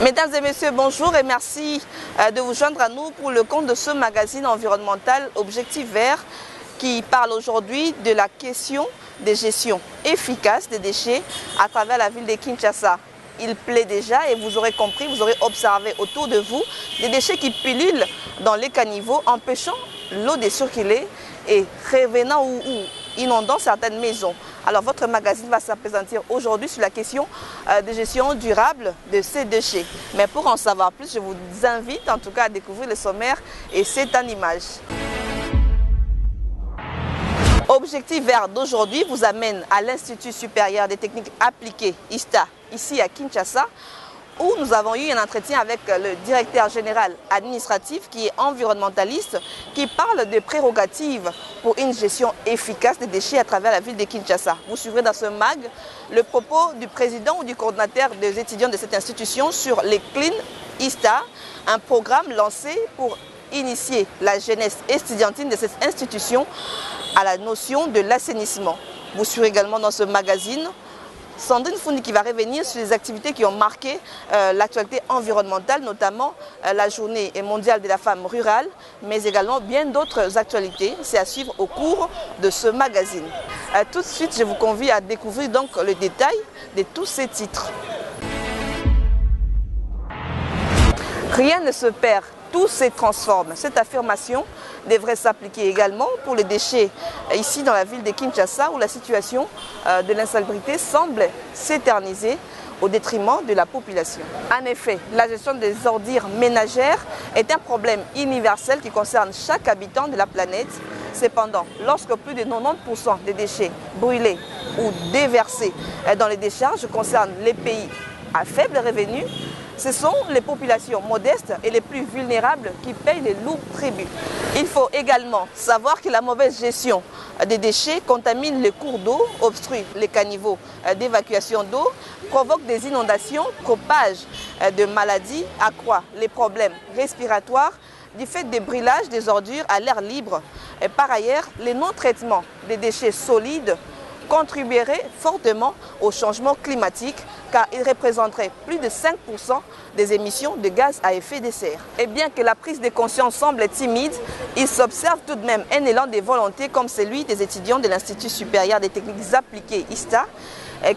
Mesdames et messieurs, bonjour et merci de vous joindre à nous pour le compte de ce magazine environnemental Objectif Vert qui parle aujourd'hui de la question de gestion efficace des déchets à travers la ville de Kinshasa. Il plaît déjà et vous aurez compris, vous aurez observé autour de vous des déchets qui pullulent dans les caniveaux, empêchant l'eau de circuler et revenant ou inondant certaines maisons. Alors votre magazine va s'appesantir aujourd'hui sur la question de gestion durable de ces déchets. Mais pour en savoir plus, je vous invite en tout cas à découvrir le sommaire et c'est en image. Objectif Vert d'aujourd'hui vous amène à l'Institut supérieur des techniques appliquées, ISTA, ici à Kinshasa, où nous avons eu un entretien avec le directeur général administratif qui est environnementaliste, qui parle des prérogatives pour une gestion efficace des déchets à travers la ville de Kinshasa. Vous suivrez dans ce mag le propos du président ou du coordinateur des étudiants de cette institution sur les Clean ISTA, un programme lancé pour initier la jeunesse estudiantine de cette institution à la notion de l'assainissement. Vous suivrez également dans ce magazine Sandrine Foundi qui va revenir sur les activités qui ont marqué l'actualité environnementale, notamment la journée mondiale de la femme rurale, mais également bien d'autres actualités. C'est à suivre au cours de ce magazine. Tout de suite, je vous convie à découvrir donc le détail de tous ces titres. Rien ne se perd, tout se transforme. Cette affirmation devrait s'appliquer également pour les déchets ici dans la ville de Kinshasa où la situation de l'insalubrité semble s'éterniser au détriment de la population. En effet, la gestion des ordures ménagères est un problème universel qui concerne chaque habitant de la planète. Cependant, lorsque plus de 90% des déchets brûlés ou déversés dans les décharges concernent les pays à faible revenu, ce sont les populations modestes et les plus vulnérables qui payent les lourds tributs. Il faut également savoir que la mauvaise gestion des déchets contamine les cours d'eau, obstrue les caniveaux d'évacuation d'eau, provoque des inondations, propage de maladies, accroît les problèmes respiratoires du fait des brûlages des ordures à l'air libre. Et par ailleurs, les non-traitements des déchets solides contribuerait fortement au changement climatique car il représenterait plus de 5% des émissions de gaz à effet de serre. Et bien que la prise de conscience semble timide, il s'observe tout de même un élan de volonté comme celui des étudiants de l'Institut supérieur des techniques appliquées ISTA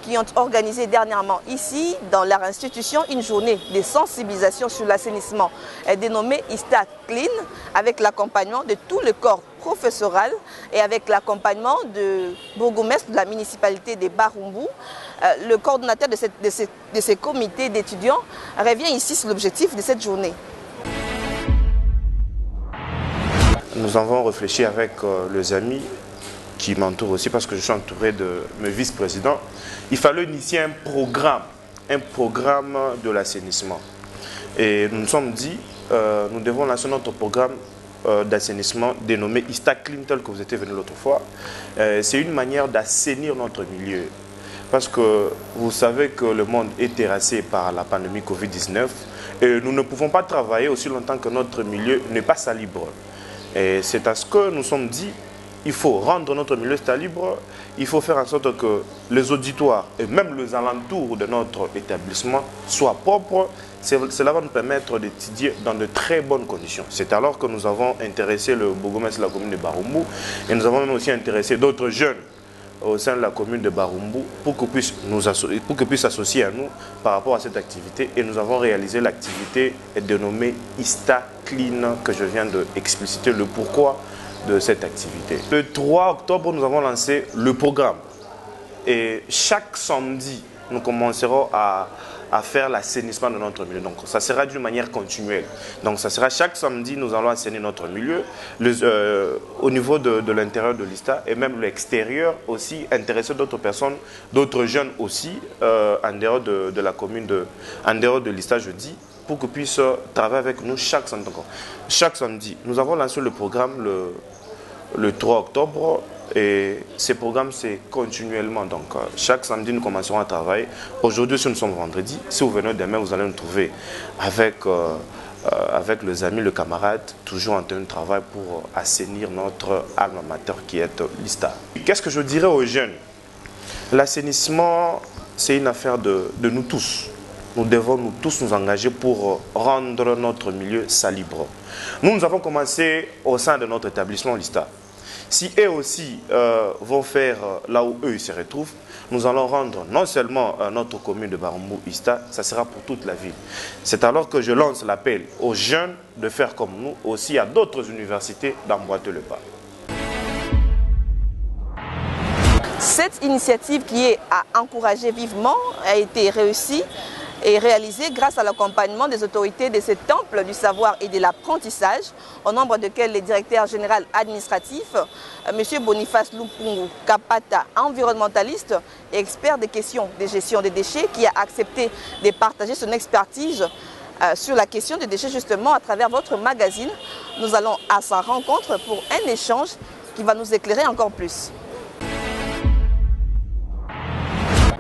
qui ont organisé dernièrement ici, dans leur institution, une journée de sensibilisation sur l'assainissement dénommée ISTA Clean, avec l'accompagnement de tout le corps professoral et avec l'accompagnement du bourgmestre de la municipalité de Barumbu. Le coordonnateur de ces comités d'étudiants revient ici sur l'objectif de cette journée. Nous avons réfléchi avec les amis qui m'entourent aussi parce que je suis entouré de mes vice-présidents. Il fallait initier un programme de l'assainissement. Et nous nous sommes dit, nous devons lancer notre programme d'assainissement dénommé ISTA Clean, tel que vous étiez venu l'autre fois. C'est une manière d'assainir notre milieu. Parce que vous savez que le monde est terrassé par la pandémie Covid-19 et nous ne pouvons pas travailler aussi longtemps que notre milieu n'est pas salubre. Et c'est à ce que nous sommes dit, il faut rendre notre milieu salubre, il faut faire en sorte que les auditoires et même les alentours de notre établissement soient propres. Cela va nous permettre d'étudier dans de très bonnes conditions. C'est alors que nous avons intéressé le bourgmestre de la commune de Barumbu et nous avons même aussi intéressé d'autres jeunes au sein de la commune de Barumbu pour qu'ils puissent s'associer à nous par rapport à cette activité. Et nous avons réalisé l'activité dénommée ISTA Clean que je viens d'expliciter le pourquoi de cette activité. Le 3 octobre, nous avons lancé le programme. Et chaque samedi, nous commencerons à faire l'assainissement de notre milieu. Donc, ça sera d'une manière continuelle. Donc, ça sera chaque samedi, nous allons assainir notre milieu au niveau de l'intérieur de l'ISTA et même l'extérieur aussi, intéresser d'autres personnes, d'autres jeunes aussi, en dehors de la commune, en dehors de l'ISTA, je dis, pour qu'ils puissent travailler avec nous chaque samedi. Chaque samedi, nous avons lancé le programme le 3 octobre. Et ces programmes, c'est continuellement. Donc, chaque samedi, nous commencerons à travailler. Aujourd'hui, si nous sommes vendredi, si vous venez demain, vous allez nous trouver avec les amis, le camarade, toujours en train de travail pour assainir notre alma mater qui est l'ISTA. Qu'est-ce que je dirais aux jeunes? L'assainissement, c'est une affaire de nous tous. nous devons nous tous nous engager pour rendre notre milieu salubre. Nous avons commencé au sein de notre établissement l'ISTA. Si eux aussi vont faire là où eux se retrouvent, nous allons rendre non seulement notre commune de Barambou-Ista, ça sera pour toute la ville. C'est alors que je lance l'appel aux jeunes de faire comme nous, aussi à d'autres universités d'emboîter le pas. Cette initiative qui est à encourager vivement a été réussie et réalisée grâce à l'accompagnement des autorités de ce temple du savoir et de l'apprentissage, au nombre desquels le directeur général administratif, M. Boniface Lumpungu Kapata, environnementaliste et expert des questions de gestion des déchets, qui a accepté de partager son expertise sur la question des déchets justement à travers votre magazine. Nous allons à sa rencontre pour un échange qui va nous éclairer encore plus.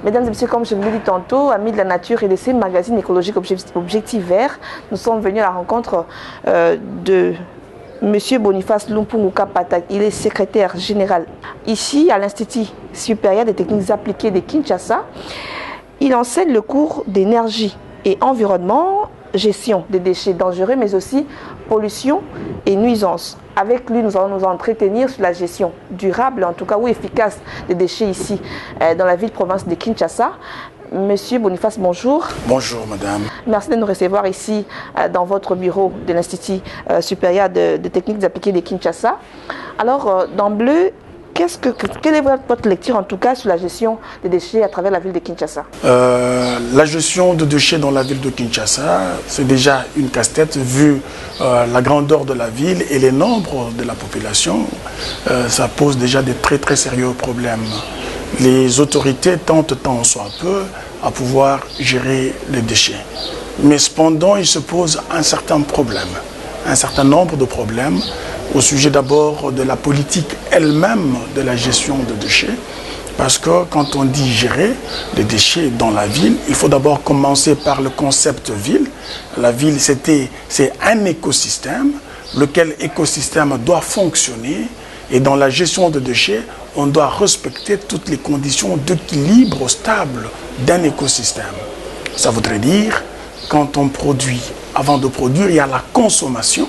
Mesdames et messieurs, comme je vous l'ai dit tantôt, amis de la nature et de ces magazines écologiques Objectif Vert, nous sommes venus à la rencontre de M. Boniface Lumpungu Kapata. Il est secrétaire général ici à l'Institut supérieur des techniques appliquées de Kinshasa. Il enseigne le cours d'énergie et environnement, gestion des déchets dangereux, mais aussi pollution et nuisances. Avec lui, nous allons nous entretenir sur la gestion durable, en tout cas ou efficace des déchets ici dans la ville-province de Kinshasa. Monsieur Boniface, bonjour. Bonjour, madame. Merci de nous recevoir ici dans votre bureau de l'Institut supérieur de techniques appliquées de Kinshasa. Alors, d'emblée, quelle est votre lecture en tout cas sur la gestion des déchets à travers la ville de Kinshasa? La gestion de déchets dans la ville de Kinshasa, c'est déjà une casse-tête vu la grandeur de la ville et les nombres de la population. Ça pose déjà des très sérieux problèmes. Les autorités tentent tant soit peu à pouvoir gérer les déchets. Mais cependant, il se pose un certain nombre de problèmes au sujet d'abord de la politique elle-même de la gestion de déchets. Parce que quand on dit gérer les déchets dans la ville, il faut d'abord commencer par le concept ville. La ville, c'est un écosystème, lequel écosystème doit fonctionner. Et dans la gestion de déchets, on doit respecter toutes les conditions d'équilibre stable d'un écosystème. Ça voudrait dire, quand on produit, avant de produire, il y a la consommation.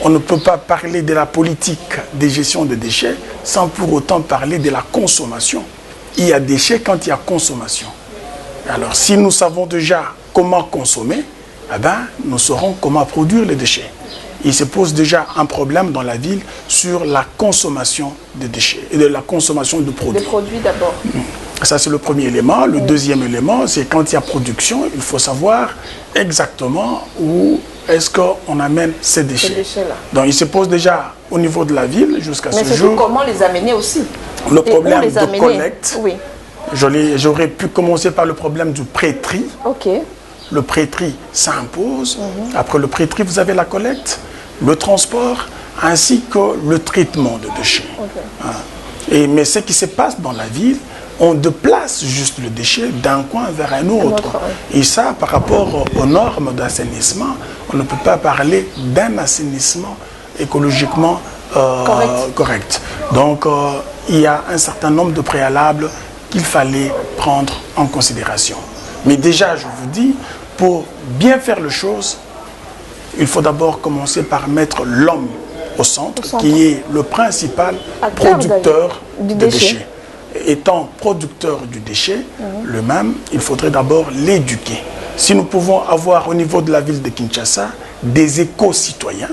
On ne peut pas parler de la politique de gestion des déchets sans pour autant parler de la consommation. Il y a déchets quand il y a consommation. Alors, si nous savons déjà comment consommer, eh ben, nous saurons comment produire les déchets. Il se pose déjà un problème dans la ville sur la consommation des déchets et de la consommation de produits. Des produits d'abord. Ça, c'est le premier élément. Le deuxième élément, c'est quand il y a production, il faut savoir exactement où est-ce qu'on amène ces déchets. Donc, il se pose déjà au niveau de la ville jusqu'à ce jour. Mais comment les amener aussi? Le problème de collecte. Oui. J'aurais pu commencer par le problème du pré-tri. Ok. Le pré-tri s'impose. Après le pré-tri, vous avez la collecte, le transport, ainsi que le traitement de déchets. Okay. Mais ce qui se passe dans la ville, on déplace juste le déchet d'un coin vers un autre. Et ça, par rapport aux normes d'assainissement, on ne peut pas parler d'un assainissement écologiquement correct. Donc, il y a un certain nombre de préalables qu'il fallait prendre en considération. Mais déjà, je vous dis, pour bien faire les choses, il faut d'abord commencer par mettre l'homme au centre, qui est le principal producteur de déchets. Étant producteur du déchet, le même, il faudrait d'abord l'éduquer. Si nous pouvons avoir au niveau de la ville de Kinshasa des éco-citoyens,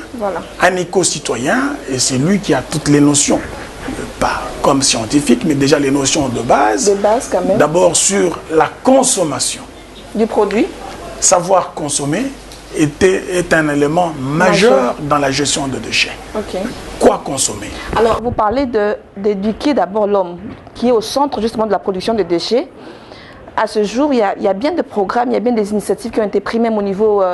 un éco-citoyen, et c'est lui qui a toutes les notions, pas comme scientifique, mais déjà les notions de base. Quand même. D'abord sur la consommation du produit. Savoir consommer est un élément majeur dans la gestion de déchets. Okay. Quoi consommer? Alors, vous parlez d'éduquer d'abord l'homme qui est au centre justement de la production de déchets. À ce jour, il y a bien des programmes, il y a bien des initiatives qui ont été prises même au niveau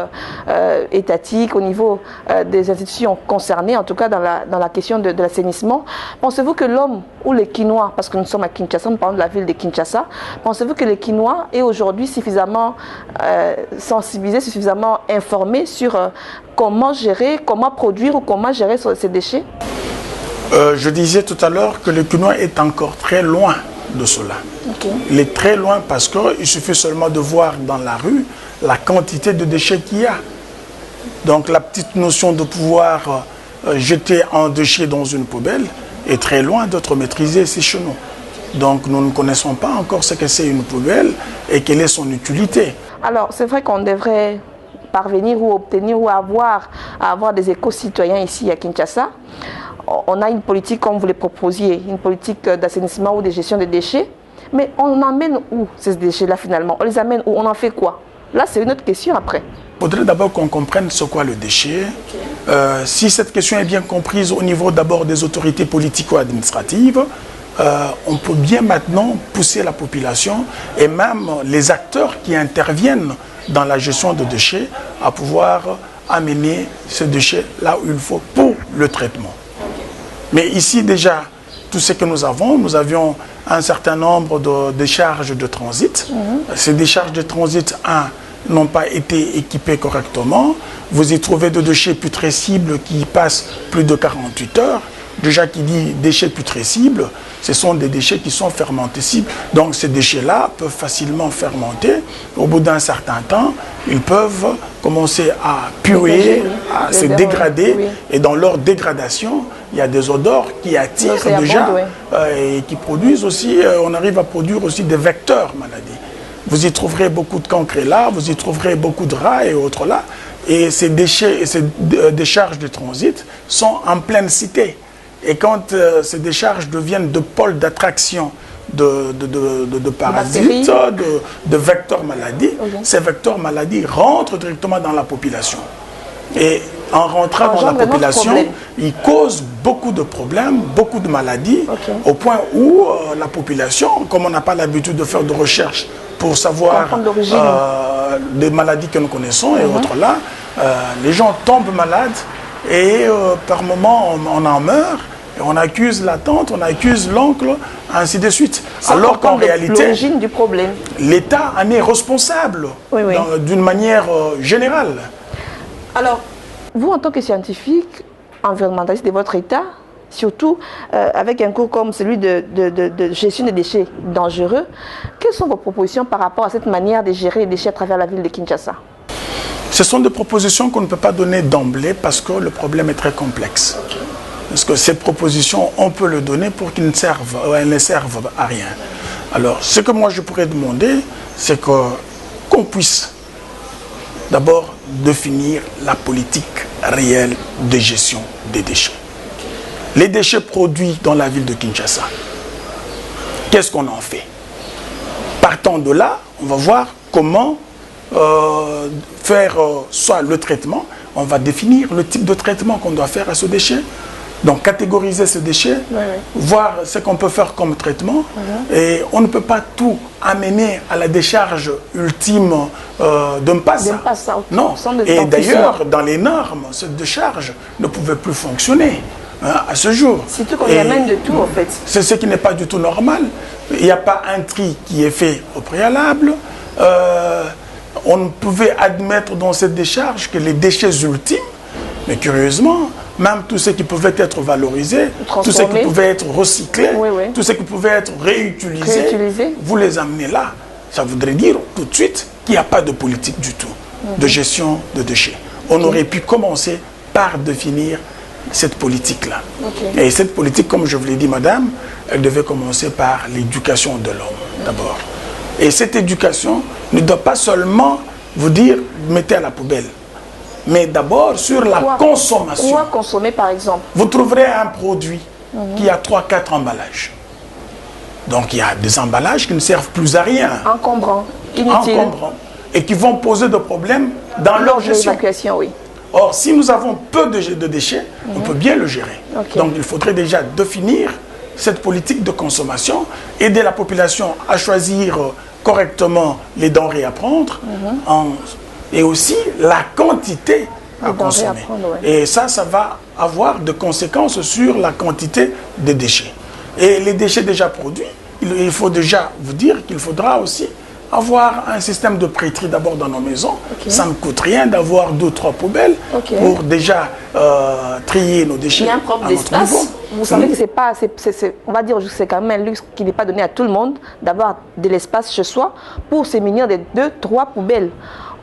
étatique, au niveau des institutions concernées, en tout cas dans la question de l'assainissement. Pensez-vous que l'homme ou les Kinois, parce que nous sommes à Kinshasa, nous parlons de la ville de Kinshasa, pensez-vous que les Kinois est aujourd'hui suffisamment sensibilisés, suffisamment informés sur comment gérer, comment produire ou comment gérer ces déchets? Je disais tout à l'heure que le Kinois est encore très loin de cela. Il est très loin parce qu'il suffit seulement de voir dans la rue la quantité de déchets qu'il y a. Donc la petite notion de pouvoir jeter un déchet dans une poubelle est très loin d'être maîtrisée ici chez nous. Donc nous ne connaissons pas encore ce que c'est une poubelle et quelle est son utilité. Alors c'est vrai qu'on devrait parvenir ou obtenir ou avoir des éco-citoyens ici à Kinshasa. On a une politique comme vous le proposiez, une politique d'assainissement ou de gestion des déchets. Mais on emmène où ces déchets-là finalement? On les amène où? On en fait quoi? Là, c'est une autre question après. Il faudrait d'abord qu'on comprenne ce qu'est le déchet. Si cette question est bien comprise au niveau d'abord des autorités politico-administratives, on peut bien maintenant pousser la population et même les acteurs qui interviennent dans la gestion de déchets à pouvoir amener ce déchet là où il faut pour le traitement. Mais ici déjà, tout ce que nous avions un certain nombre de décharges de transit. Ces décharges de transit, n'ont pas été équipées correctement. Vous y trouvez des déchets putrescibles qui passent plus de 48 heures. Déjà qui dit déchets putrescibles, ce sont des déchets qui sont fermentescibles. Donc ces déchets-là peuvent facilement fermenter. Au bout d'un certain temps, ils peuvent commencer à puer, à se dégrader. Oui. Et dans leur dégradation, il y a des odeurs qui attirent déjà et qui produisent aussi, on arrive à produire aussi des vecteurs maladies. Vous y trouverez beaucoup de cancre là, vous y trouverez beaucoup de rats et autres là. Et ces déchets et ces décharges de transit sont en pleine cité. Et quand ces décharges deviennent de pôles d'attraction de parasites, de vecteurs maladies, ces vecteurs maladies rentrent directement dans la population. Et en rentrant dans la population, ils causent beaucoup de problèmes, beaucoup de maladies, au point où la population, comme on n'a pas l'habitude de faire de recherche pour savoir des maladies que nous connaissons et autres là, les gens tombent malades et par moment on en meurt. Et on accuse la tante, on accuse l'oncle, ainsi de suite. Alors qu'en réalité, l'origine du problème, l'État en est responsable d'une manière générale. Alors, vous en tant que scientifique, environnementaliste de votre État, surtout avec un cours comme celui de gestion des déchets dangereux, quelles sont vos propositions par rapport à cette manière de gérer les déchets à travers la ville de Kinshasa? Ce sont des propositions qu'on ne peut pas donner d'emblée parce que le problème est très complexe. Parce que ces propositions, on peut le donner pour qu'elles ne servent à rien. Alors, ce que moi je pourrais demander, c'est qu'on puisse d'abord définir la politique réelle de gestion des déchets. Les déchets produits dans la ville de Kinshasa, qu'est-ce qu'on en fait? Partant de là, on va voir comment faire soit le traitement, on va définir le type de traitement qu'on doit faire à ce déchet. Donc catégoriser ce déchet, voir ce qu'on peut faire comme traitement. Et on ne peut pas tout amener à la décharge ultime de Mpassa. Non. Et d'ailleurs, dans les normes, cette décharge ne pouvait plus fonctionner à ce jour. Surtout qu'on y amène de tout en fait. C'est ce qui n'est pas du tout normal. Il n'y a pas un tri qui est fait au préalable. On ne pouvait admettre dans cette décharge que les déchets ultimes, mais curieusement, même tout ce qui pouvait être valorisé, tout ce qui pouvait être recyclé, tout ce qui pouvait être réutilisé, vous les amenez là. Ça voudrait dire tout de suite qu'il n'y a pas de politique du tout de gestion de déchets. On aurait pu commencer par définir cette politique-là. Et cette politique, comme je vous l'ai dit, madame, elle devait commencer par l'éducation de l'homme, d'abord. Et cette éducation ne doit pas seulement vous dire « mettez à la poubelle ». Mais d'abord sur la consommation. Quoi consommer par exemple? Vous trouverez un produit qui a 3-4 emballages. Donc il y a des emballages qui ne servent plus à rien. Encombrants, inutiles. Encombrants. Et qui vont poser des problèmes dans leur gestion. Or, si nous avons peu de déchets, on peut bien le gérer. Donc il faudrait déjà définir cette politique de consommation, aider la population à choisir correctement les denrées à prendre, et aussi la quantité à consommer. Et ça va avoir des conséquences sur la quantité de déchets. Et les déchets déjà produits, il faut déjà vous dire qu'il faudra aussi avoir un système de pré-tri d'abord dans nos maisons. Ça ne coûte rien d'avoir 2 ou 3 poubelles pour déjà trier nos déchets. Il y a un propre d'espace. vous savez que c'est pas, on va dire que c'est quand même un luxe qui n'est pas donné à tout le monde d'avoir de l'espace chez soi pour se munir de 2-3 poubelles.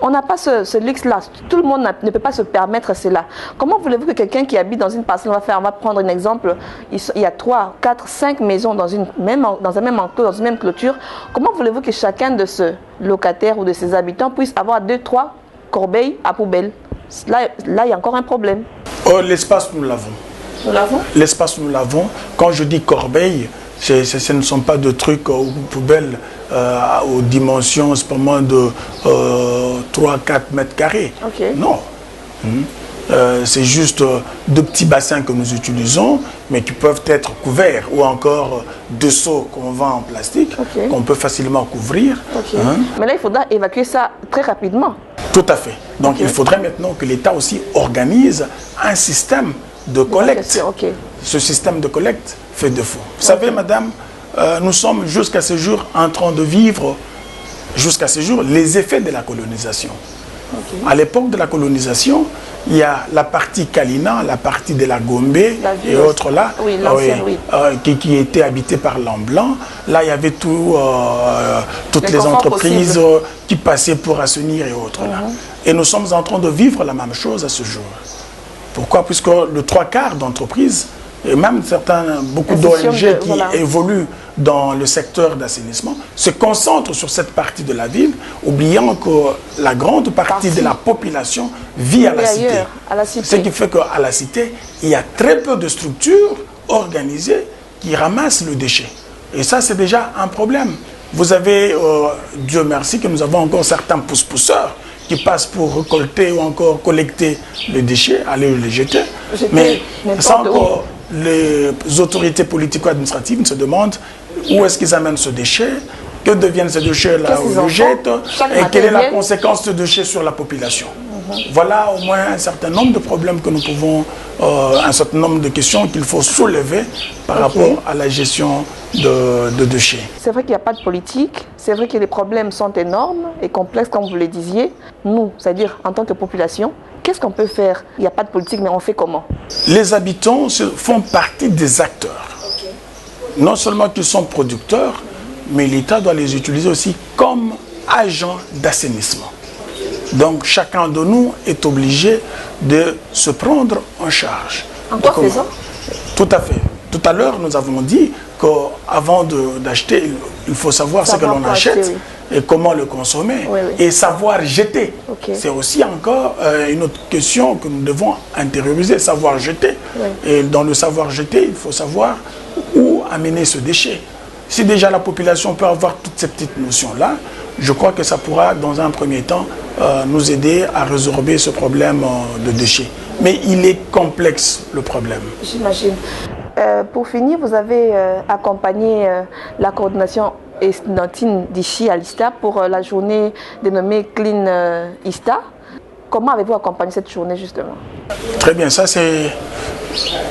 On n'a pas ce luxe-là. Tout le monde ne peut pas se permettre cela. Comment voulez-vous que quelqu'un qui habite dans une parcelle, on va prendre un exemple, il y a 3, 4, 5 maisons dans un même enclos, dans une même clôture. Comment voulez-vous que chacun de ce locataire ou de ses habitants puisse avoir 2-3 corbeilles à poubelle? Là, il y a encore un problème. Oh, l'espace, nous l'avons. Nous l'avons? L'espace, nous l'avons. Quand je dis corbeille, ce ne sont pas de trucs ou poubelles aux dimensions cependant de 3-4 mètres carrés. Okay. Non. C'est juste 2 petits bassins que nous utilisons, mais qui peuvent être couverts, ou encore 2 seaux qu'on vend en plastique, qu'on peut facilement couvrir. Mais là, il faudra évacuer ça très rapidement. Tout à fait. Donc il faudrait maintenant que l'État aussi organise un système de collecte. Ce système de collecte fait défaut. Vous savez, madame, nous sommes jusqu'à ce jour en train de vivre, les effets de la colonisation. À l'époque de la colonisation, il y a la partie Kalina, la partie de la Gombe et autres là, qui étaient habitées par l'homme blanc. Là, il y avait toutes les entreprises qui passaient pour assainir et autres là. Et nous sommes en train de vivre la même chose à ce jour. Pourquoi? Puisque le 3/4 d'entreprises, et même beaucoup d'ONG qui évoluent dans le secteur d'assainissement, se concentrent sur cette partie de la ville, oubliant que la grande partie de la population vit à la cité. Ce qui fait qu'à la cité, il y a très peu de structures organisées qui ramassent le déchet. Et ça, c'est déjà un problème. Vous avez, Dieu merci, que nous avons encore certains pousse-pousseurs qui passent pour récolter ou encore collecter les déchets, aller les jeter. Mais sans que les autorités politico-administratives se demandent où est-ce qu'ils amènent ce déchet, que deviennent ces déchets-là où ils le jettent, et quelle est la conséquence de déchets sur la population. Voilà au moins un certain nombre de problèmes que nous pouvons, un certain nombre de questions qu'il faut soulever par rapport à la gestion de déchets. C'est vrai qu'il n'y a pas de politique, c'est vrai que les problèmes sont énormes et complexes comme vous le disiez. Nous, c'est-à-dire en tant que population, qu'est-ce qu'on peut faire? Il n'y a pas de politique, mais on fait comment? Les habitants font partie des acteurs. Non seulement qu'ils sont producteurs, mais l'État doit les utiliser aussi comme agents d'assainissement. Donc chacun de nous est obligé de se prendre en charge. En quoi faisant? Tout à fait. Tout à l'heure, nous avons dit qu'avant d'acheter, il faut savoir ce que l'on achète et comment le consommer et savoir jeter. C'est aussi encore une autre question que nous devons intérioriser, savoir jeter. Et dans le savoir jeter, il faut savoir où amener ce déchet. Si déjà la population peut avoir toutes ces petites notions-là, je crois que ça pourra, dans un premier temps, nous aider à résorber ce problème de déchets. Mais il est complexe, le problème. J'imagine. Pour finir, vous avez accompagné la coordination estudiantine d'ICHI à l'ISTA pour la journée dénommée Clean ISTA. Comment avez-vous accompagné cette journée, justement? Très bien, ça c'est...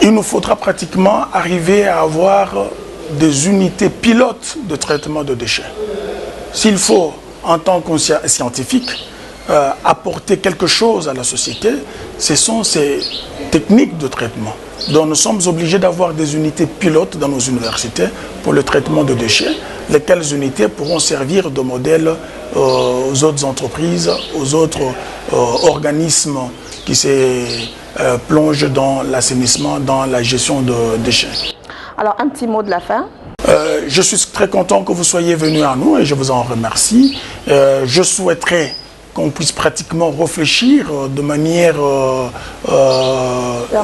Il nous faudra pratiquement arriver à avoir des unités pilotes de traitement de déchets. S'il faut, en tant que scientifique, apporter quelque chose à la société, ce sont ces techniques de traitement. Donc nous sommes obligés d'avoir des unités pilotes dans nos universités pour le traitement de déchets, lesquelles unités pourront servir de modèle aux autres entreprises, aux autres organismes qui se plongent dans l'assainissement, dans la gestion de déchets. Alors un petit mot de la fin. Je suis très content que vous soyez venus à nous et je vous en remercie. Je souhaiterais qu'on puisse pratiquement réfléchir de manière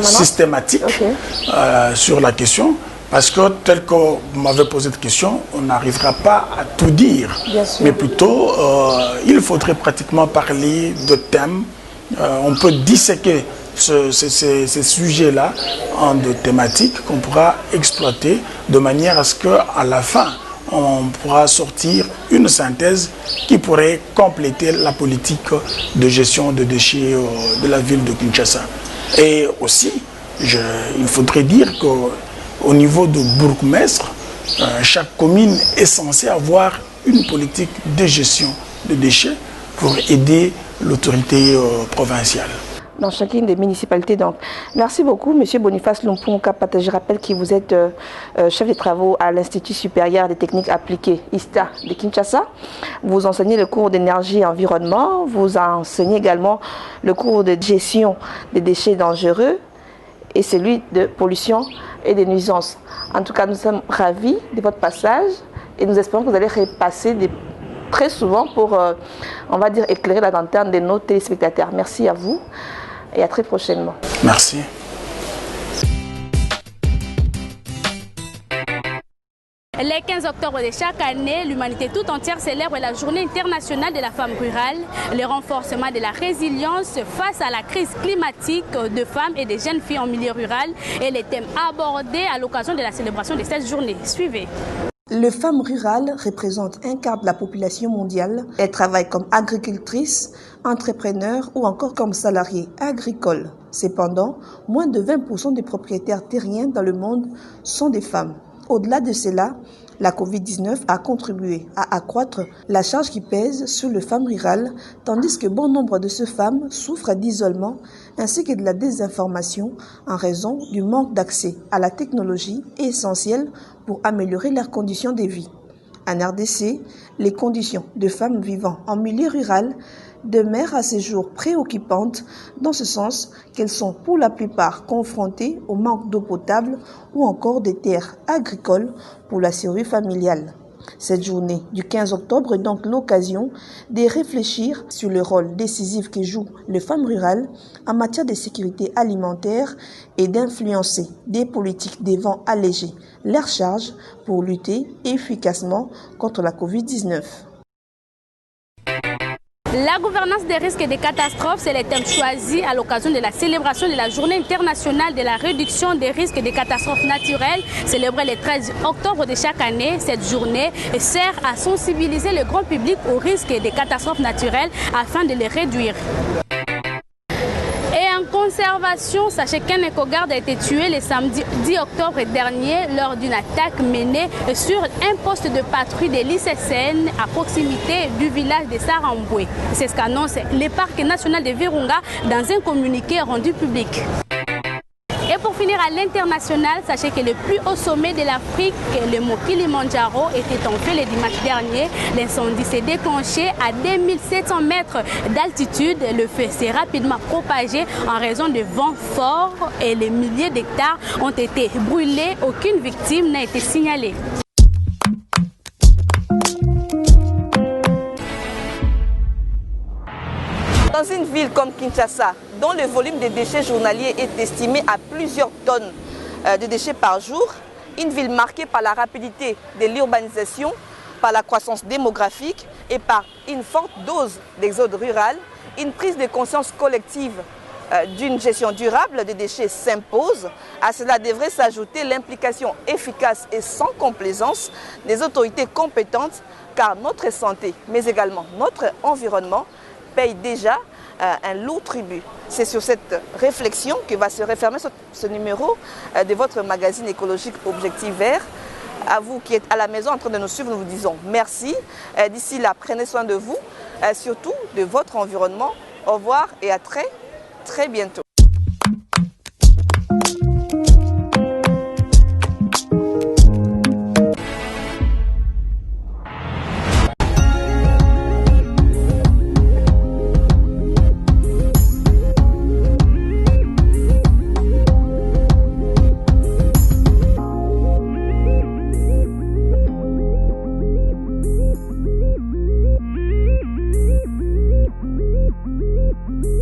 systématique sur la question, parce que tel que vous m'avez posé cette question, on n'arrivera pas à tout dire, mais plutôt il faudrait pratiquement parler de thèmes. On peut disséquer ces sujets-là en de thématiques qu'on pourra exploiter de manière à ce qu'à la fin, on pourra sortir une synthèse qui pourrait compléter la politique de gestion de déchets de la ville de Kinshasa. Et aussi, il faudrait dire qu'au niveau de bourgmestre, chaque commune est censée avoir une politique de gestion de déchets pour aider l'autorité provinciale. dans chacune des municipalités. Donc, merci beaucoup, M. Boniface Lumpung-Kapata. Je rappelle que vous êtes chef de travaux à l'Institut supérieur des techniques appliquées, ISTA, de Kinshasa. Vous enseignez le cours d'énergie et environnement. Vous enseignez également le cours de gestion des déchets dangereux et celui de pollution et des nuisances. En tout cas, nous sommes ravis de votre passage et nous espérons que vous allez repasser très souvent pour, on va dire, éclairer la lanterne de nos téléspectateurs. Merci à vous. Et à très prochainement. Merci. Le 15 octobre de chaque année, l'humanité tout entière célèbre la Journée internationale de la femme rurale, le renforcement de la résilience face à la crise climatique de femmes et de jeunes filles en milieu rural et les thèmes abordés à l'occasion de la célébration de cette journée. Suivez. Les femmes rurales représentent un quart de la population mondiale. Elles travaillent comme agricultrices, entrepreneurs ou encore comme salariées agricoles. Cependant, moins de 20% des propriétaires terriens dans le monde sont des femmes. Au-delà de cela, la Covid-19 a contribué à accroître la charge qui pèse sur les femmes rurales, tandis que bon nombre de ces femmes souffrent d'isolement ainsi que de la désinformation en raison du manque d'accès à la technologie essentielle pour améliorer leurs conditions de vie. En RDC, les conditions de femmes vivant en milieu rural demeurent à ce jour préoccupantes dans ce sens qu'elles sont pour la plupart confrontées au manque d'eau potable ou encore des terres agricoles pour la survie familiale. Cette journée du 15 octobre est donc l'occasion de réfléchir sur le rôle décisif que jouent les femmes rurales en matière de sécurité alimentaire et d'influencer des politiques devant alléger leurs charges pour lutter efficacement contre la Covid-19. La gouvernance des risques et des catastrophes, c'est le thème choisi à l'occasion de la célébration de la Journée internationale de la réduction des risques et des catastrophes naturelles, célébrée le 13 octobre de chaque année. Cette journée sert à sensibiliser le grand public aux risques et des catastrophes naturelles afin de les réduire. Conservation, sachez qu'un éco-garde a été tué le samedi 10 octobre dernier lors d'une attaque menée sur un poste de patrouille de l'ICCN à proximité du village de Saramboué. C'est ce qu'annonce le parc national de Virunga dans un communiqué rendu public. Et pour finir à l'international, sachez que le plus haut sommet de l'Afrique, le mont Kilimandjaro, était enflé le dimanche dernier. L'incendie s'est déclenché à 2700 mètres d'altitude. Le feu s'est rapidement propagé en raison de vents forts et les milliers d'hectares ont été brûlés. Aucune victime n'a été signalée. Dans une ville comme Kinshasa, dont le volume des déchets journaliers est estimé à plusieurs tonnes de déchets par jour, une ville marquée par la rapidité de l'urbanisation, par la croissance démographique et par une forte dose d'exode rural, une prise de conscience collective d'une gestion durable des déchets s'impose. À cela devrait s'ajouter l'implication efficace et sans complaisance des autorités compétentes, car notre santé, mais également notre environnement, paye déjà un lourd tribut. C'est sur cette réflexion que va se refermer ce numéro de votre magazine écologique Objectif Vert. À vous qui êtes à la maison en train de nous suivre, nous vous disons merci. D'ici là, prenez soin de vous, surtout de votre environnement. Au revoir et à très bientôt.